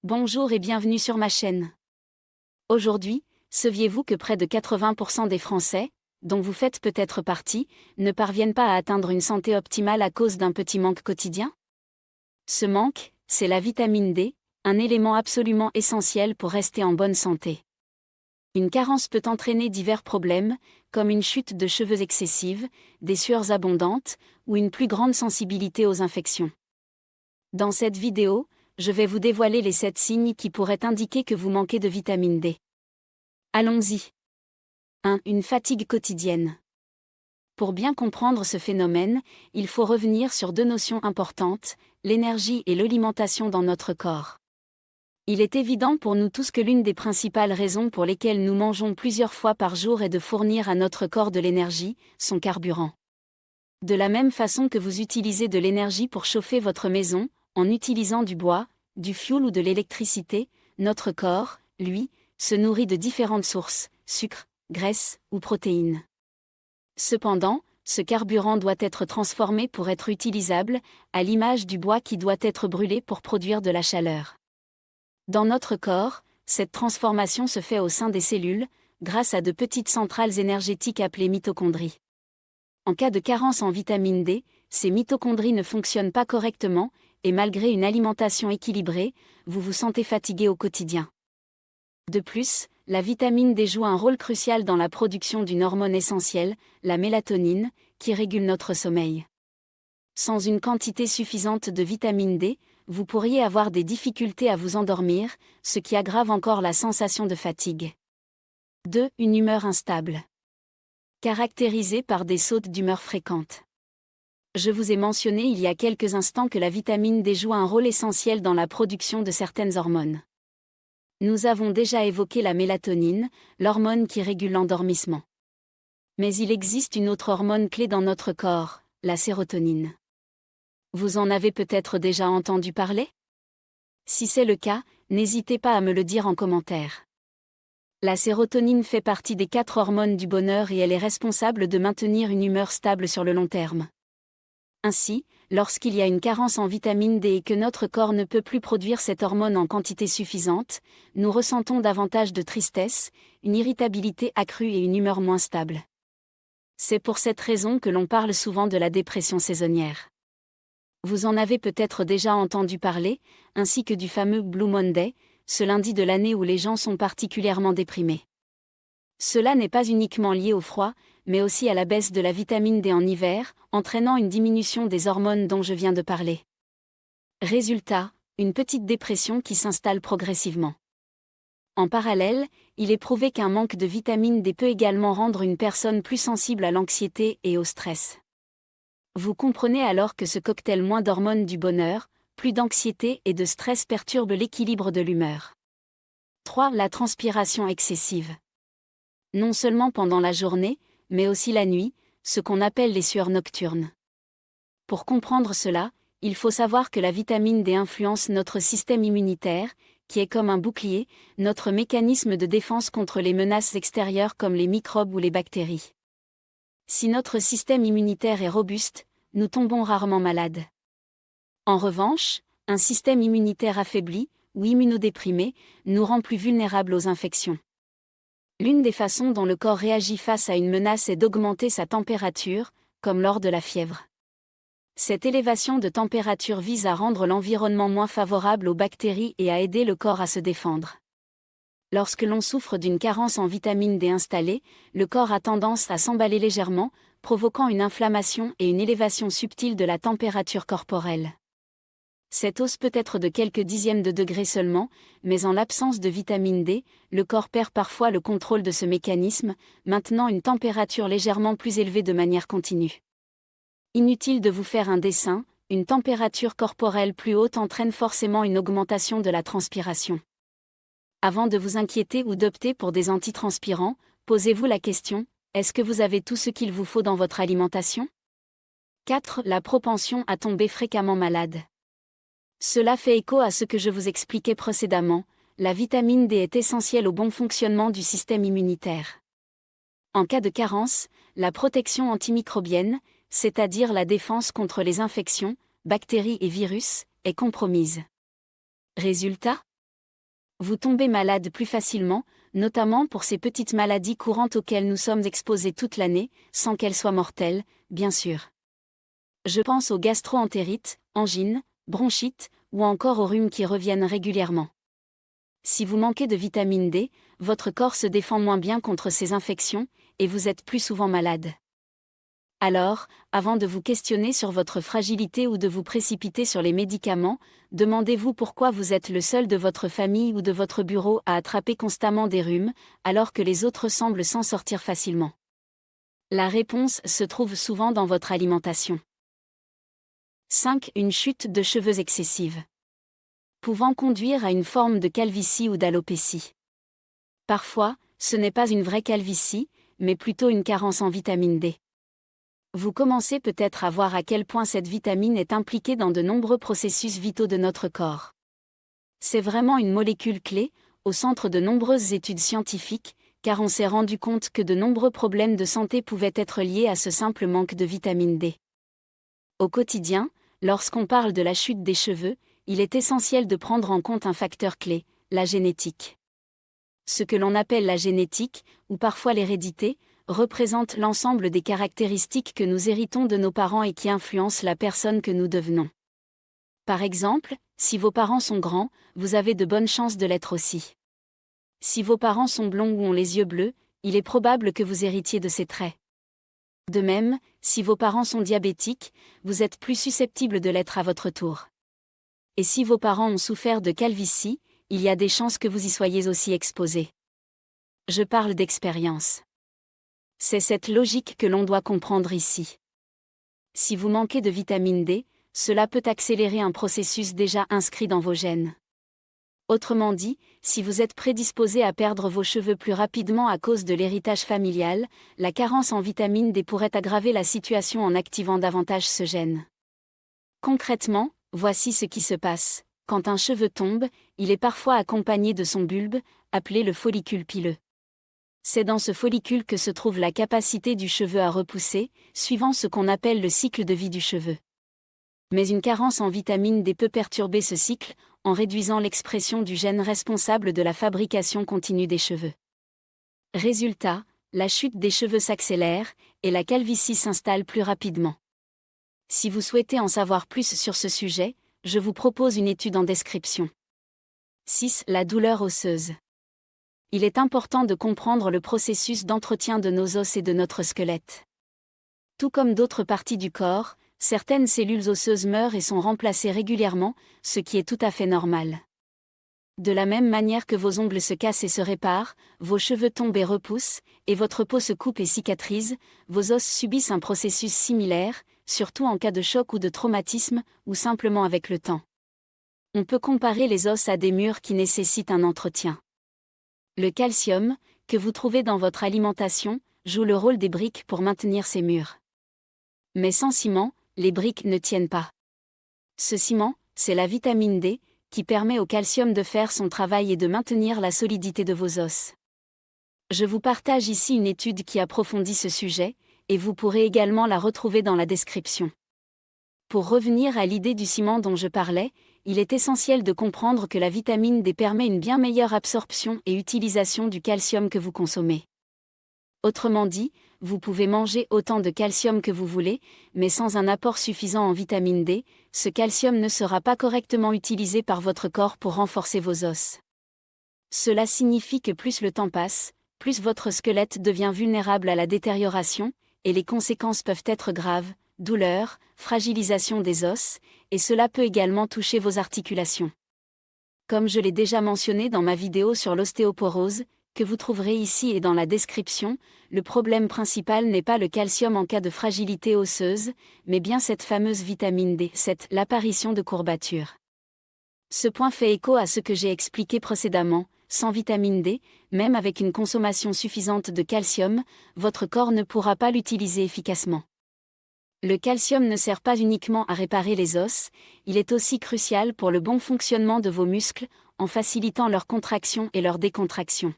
Bonjour et bienvenue sur ma chaîne. Aujourd'hui, saviez-vous que près de 80% des Français, dont vous faites peut-être partie, ne parviennent pas à atteindre une santé optimale à cause d'un petit manque quotidien? Ce manque, c'est la vitamine D, un élément absolument essentiel pour rester en bonne santé. Une carence peut entraîner divers problèmes, comme une chute de cheveux excessive, des sueurs abondantes, ou une plus grande sensibilité aux infections. Dans cette vidéo, je vais vous dévoiler les 7 signes qui pourraient indiquer que vous manquez de vitamine D. Allons-y. 1. Une fatigue quotidienne. Pour bien comprendre ce phénomène, il faut revenir sur 2 notions importantes, l'énergie et l'alimentation dans notre corps. Il est évident pour nous tous que l'une des principales raisons pour lesquelles nous mangeons plusieurs fois par jour est de fournir à notre corps de l'énergie, son carburant. De la même façon que vous utilisez de l'énergie pour chauffer votre maison, en utilisant du bois, du fioul ou de l'électricité, notre corps, lui, se nourrit de différentes sources, sucre, graisse ou protéines. Cependant, ce carburant doit être transformé pour être utilisable, à l'image du bois qui doit être brûlé pour produire de la chaleur. Dans notre corps, cette transformation se fait au sein des cellules, grâce à de petites centrales énergétiques appelées mitochondries. En cas de carence en vitamine D, ces mitochondries ne fonctionnent pas correctement, et malgré une alimentation équilibrée, vous vous sentez fatigué au quotidien. De plus, la vitamine D joue un rôle crucial dans la production d'une hormone essentielle, la mélatonine, qui régule notre sommeil. Sans une quantité suffisante de vitamine D, vous pourriez avoir des difficultés à vous endormir, ce qui aggrave encore la sensation de fatigue. 2. Une humeur instable. Caractérisée par des sautes d'humeur fréquentes. Je vous ai mentionné il y a quelques instants que la vitamine D joue un rôle essentiel dans la production de certaines hormones. Nous avons déjà évoqué la mélatonine, l'hormone qui régule l'endormissement. Mais il existe une autre hormone clé dans notre corps, la sérotonine. Vous en avez peut-être déjà entendu parler? Si c'est le cas, n'hésitez pas à me le dire en commentaire. La sérotonine fait partie des 4 hormones du bonheur et elle est responsable de maintenir une humeur stable sur le long terme. Ainsi, lorsqu'il y a une carence en vitamine D et que notre corps ne peut plus produire cette hormone en quantité suffisante, nous ressentons davantage de tristesse, une irritabilité accrue et une humeur moins stable. C'est pour cette raison que l'on parle souvent de la dépression saisonnière. Vous en avez peut-être déjà entendu parler, ainsi que du fameux Blue Monday, ce lundi de l'année où les gens sont particulièrement déprimés. Cela n'est pas uniquement lié au froid, mais aussi à la baisse de la vitamine D en hiver, entraînant une diminution des hormones dont je viens de parler. Résultat, une petite dépression qui s'installe progressivement. En parallèle, il est prouvé qu'un manque de vitamine D peut également rendre une personne plus sensible à l'anxiété et au stress. Vous comprenez alors que ce cocktail moins d'hormones du bonheur, plus d'anxiété et de stress perturbe l'équilibre de l'humeur. 3. La transpiration excessive. Non seulement pendant la journée, mais aussi la nuit, ce qu'on appelle les sueurs nocturnes. Pour comprendre cela, il faut savoir que la vitamine D influence notre système immunitaire, qui est comme un bouclier, notre mécanisme de défense contre les menaces extérieures comme les microbes ou les bactéries. Si notre système immunitaire est robuste, nous tombons rarement malades. En revanche, un système immunitaire affaibli, ou immunodéprimé, nous rend plus vulnérables aux infections. L'une des façons dont le corps réagit face à une menace est d'augmenter sa température, comme lors de la fièvre. Cette élévation de température vise à rendre l'environnement moins favorable aux bactéries et à aider le corps à se défendre. Lorsque l'on souffre d'une carence en vitamine D installée, le corps a tendance à s'emballer légèrement, provoquant une inflammation et une élévation subtile de la température corporelle. Cette hausse peut être de quelques dixièmes de degré seulement, mais en l'absence de vitamine D, le corps perd parfois le contrôle de ce mécanisme, maintenant une température légèrement plus élevée de manière continue. Inutile de vous faire un dessin, une température corporelle plus haute entraîne forcément une augmentation de la transpiration. Avant de vous inquiéter ou d'opter pour des antitranspirants, posez-vous la question, est-ce que vous avez tout ce qu'il vous faut dans votre alimentation? 4. La propension à tomber fréquemment malade. Cela fait écho à ce que je vous expliquais précédemment, la vitamine D est essentielle au bon fonctionnement du système immunitaire. En cas de carence, la protection antimicrobienne, c'est-à-dire la défense contre les infections, bactéries et virus, est compromise. Résultat ? Vous tombez malade plus facilement, notamment pour ces petites maladies courantes auxquelles nous sommes exposés toute l'année, sans qu'elles soient mortelles, bien sûr. Je pense aux gastro-entérites, angines, bronchites, ou encore aux rhumes qui reviennent régulièrement. Si vous manquez de vitamine D, votre corps se défend moins bien contre ces infections, et vous êtes plus souvent malade. Alors, avant de vous questionner sur votre fragilité ou de vous précipiter sur les médicaments, demandez-vous pourquoi vous êtes le seul de votre famille ou de votre bureau à attraper constamment des rhumes, alors que les autres semblent s'en sortir facilement. La réponse se trouve souvent dans votre alimentation. 5. Une chute de cheveux excessive. Pouvant conduire à une forme de calvitie ou d'alopécie. Parfois, ce n'est pas une vraie calvitie, mais plutôt une carence en vitamine D. Vous commencez peut-être à voir à quel point cette vitamine est impliquée dans de nombreux processus vitaux de notre corps. C'est vraiment une molécule clé, au centre de nombreuses études scientifiques, car on s'est rendu compte que de nombreux problèmes de santé pouvaient être liés à ce simple manque de vitamine D. Au quotidien, lorsqu'on parle de la chute des cheveux, il est essentiel de prendre en compte un facteur clé, la génétique. Ce que l'on appelle la génétique, ou parfois l'hérédité, représente l'ensemble des caractéristiques que nous héritons de nos parents et qui influencent la personne que nous devenons. Par exemple, si vos parents sont grands, vous avez de bonnes chances de l'être aussi. Si vos parents sont blonds ou ont les yeux bleus, il est probable que vous héritiez de ces traits. De même, si vos parents sont diabétiques, vous êtes plus susceptible de l'être à votre tour. Et si vos parents ont souffert de calvitie, il y a des chances que vous y soyez aussi exposés. Je parle d'expérience. C'est cette logique que l'on doit comprendre ici. Si vous manquez de vitamine D, cela peut accélérer un processus déjà inscrit dans vos gènes. Autrement dit, si vous êtes prédisposé à perdre vos cheveux plus rapidement à cause de l'héritage familial, la carence en vitamine D pourrait aggraver la situation en activant davantage ce gène. Concrètement, voici ce qui se passe. Quand un cheveu tombe, il est parfois accompagné de son bulbe, appelé le follicule pileux. C'est dans ce follicule que se trouve la capacité du cheveu à repousser, suivant ce qu'on appelle le cycle de vie du cheveu. Mais une carence en vitamine D peut perturber ce cycle, en réduisant l'expression du gène responsable de la fabrication continue des cheveux. Résultat, la chute des cheveux s'accélère, et la calvitie s'installe plus rapidement. Si vous souhaitez en savoir plus sur ce sujet, je vous propose une étude en description. 6. La douleur osseuse. Il est important de comprendre le processus d'entretien de nos os et de notre squelette. Tout comme d'autres parties du corps, certaines cellules osseuses meurent et sont remplacées régulièrement, ce qui est tout à fait normal. De la même manière que vos ongles se cassent et se réparent, vos cheveux tombent et repoussent, et votre peau se coupe et cicatrise, vos os subissent un processus similaire, surtout en cas de choc ou de traumatisme, ou simplement avec le temps. On peut comparer les os à des murs qui nécessitent un entretien. Le calcium, que vous trouvez dans votre alimentation, joue le rôle des briques pour maintenir ces murs. Mais sans ciment, les briques ne tiennent pas. Ce ciment, c'est la vitamine D, qui permet au calcium de faire son travail et de maintenir la solidité de vos os. Je vous partage ici une étude qui approfondit ce sujet, et vous pourrez également la retrouver dans la description. Pour revenir à l'idée du ciment dont je parlais, il est essentiel de comprendre que la vitamine D permet une bien meilleure absorption et utilisation du calcium que vous consommez. Autrement dit, vous pouvez manger autant de calcium que vous voulez, mais sans un apport suffisant en vitamine D, ce calcium ne sera pas correctement utilisé par votre corps pour renforcer vos os. Cela signifie que plus le temps passe, plus votre squelette devient vulnérable à la détérioration, et les conséquences peuvent être graves, douleurs, fragilisation des os, et cela peut également toucher vos articulations. Comme je l'ai déjà mentionné dans ma vidéo sur l'ostéoporose, que vous trouverez ici et dans la description, le problème principal n'est pas le calcium en cas de fragilité osseuse, mais bien cette fameuse vitamine D, l'apparition de courbatures. Ce point fait écho à ce que j'ai expliqué précédemment, sans vitamine D, même avec une consommation suffisante de calcium, votre corps ne pourra pas l'utiliser efficacement. Le calcium ne sert pas uniquement à réparer les os, il est aussi crucial pour le bon fonctionnement de vos muscles, en facilitant leur contraction et leur décontraction.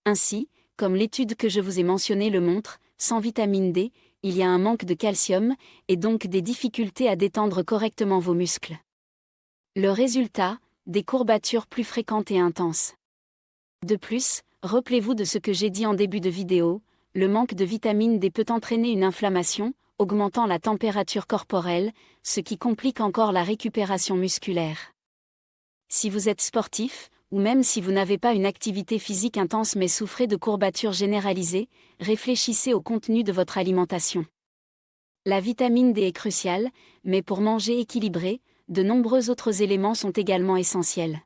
Ainsi, comme l'étude que je vous ai mentionnée le montre, sans vitamine D, il y a un manque de calcium, et donc des difficultés à détendre correctement vos muscles. Le résultat, des courbatures plus fréquentes et intenses. De plus, rappelez-vous de ce que j'ai dit en début de vidéo, le manque de vitamine D peut entraîner une inflammation, augmentant la température corporelle, ce qui complique encore la récupération musculaire. Si vous êtes sportif, ou même si vous n'avez pas une activité physique intense mais souffrez de courbatures généralisées, réfléchissez au contenu de votre alimentation. La vitamine D est cruciale, mais pour manger équilibré, de nombreux autres éléments sont également essentiels.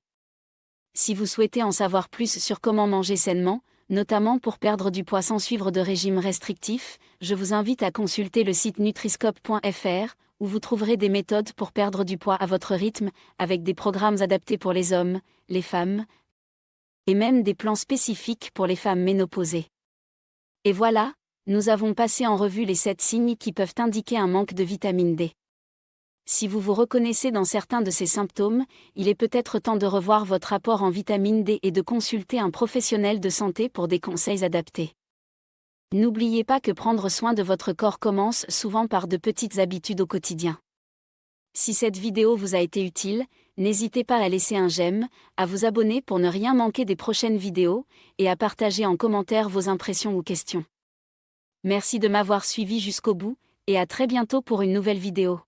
Si vous souhaitez en savoir plus sur comment manger sainement, notamment pour perdre du poids sans suivre de régime restrictif, je vous invite à consulter le site nutriscope.fr, où vous trouverez des méthodes pour perdre du poids à votre rythme, avec des programmes adaptés pour les hommes, les femmes, et même des plans spécifiques pour les femmes ménopausées. Et voilà, nous avons passé en revue les 7 signes qui peuvent indiquer un manque de vitamine D. Si vous vous reconnaissez dans certains de ces symptômes, il est peut-être temps de revoir votre apport en vitamine D et de consulter un professionnel de santé pour des conseils adaptés. N'oubliez pas que prendre soin de votre corps commence souvent par de petites habitudes au quotidien. Si cette vidéo vous a été utile, n'hésitez pas à laisser un j'aime, à vous abonner pour ne rien manquer des prochaines vidéos, et à partager en commentaire vos impressions ou questions. Merci de m'avoir suivi jusqu'au bout, et à très bientôt pour une nouvelle vidéo.